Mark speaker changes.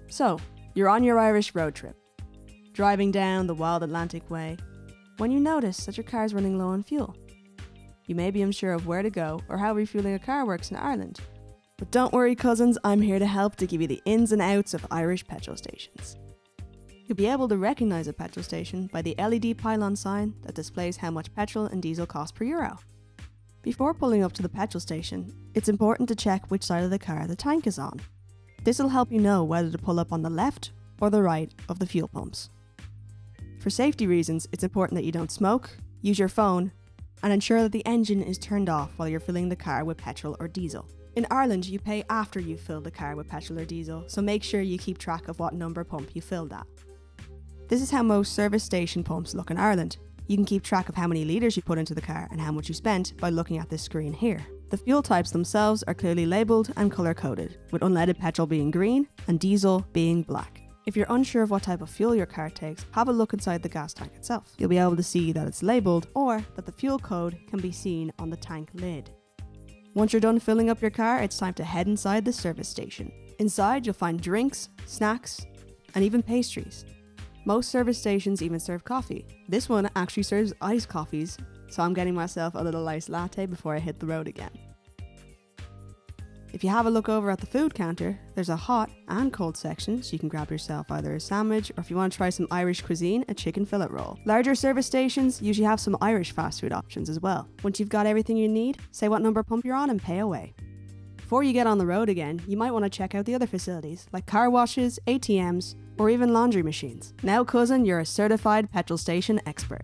Speaker 1: So, you're on your Irish road trip, driving down the wild Atlantic way, when you notice that your car's running low on fuel. You may be unsure of where to go or how refueling a car works in Ireland. But don't worry cousins, I'm here to help to give you the ins and outs of Irish petrol stations. You'll be able to recognise a petrol station by the LED pylon sign that displays how much petrol and diesel cost per euro. Before pulling up to the petrol station, it's important to check which side of the car the tank is on. This will help you know whether to pull up on the left or the right of the fuel pumps. For safety reasons, it's important that you don't smoke, use your phone, and ensure that the engine is turned off while you're filling the car with petrol or diesel. In Ireland, you pay after you've filled the car with petrol or diesel, so make sure you keep track of what number pump you filled at. This is how most service station pumps look in Ireland. You can keep track of how many litres you put into the car and how much you spent by looking at this screen here. The fuel types themselves are clearly labelled and colour-coded, with unleaded petrol being green and diesel being black. If you're unsure of what type of fuel your car takes, have a look inside the gas tank itself. You'll be able to see that it's labelled or that the fuel code can be seen on the tank lid. Once you're done filling up your car, it's time to head inside the service station. Inside, you'll find drinks, snacks, and even pastries. Most service stations even serve coffee. This one actually serves iced coffees, so I'm getting myself a little iced latte before I hit the road again. If you have a look over at the food counter, there's a hot and cold section, so you can grab yourself either a sandwich or if you want to try some Irish cuisine, a chicken fillet roll. Larger service stations usually have some Irish fast food options as well. Once you've got everything you need, say what number pump you're on and pay away. Before you get on the road again, you might want to check out the other facilities, like car washes, ATMs, or even laundry machines. Now cousin, you're a certified petrol station expert.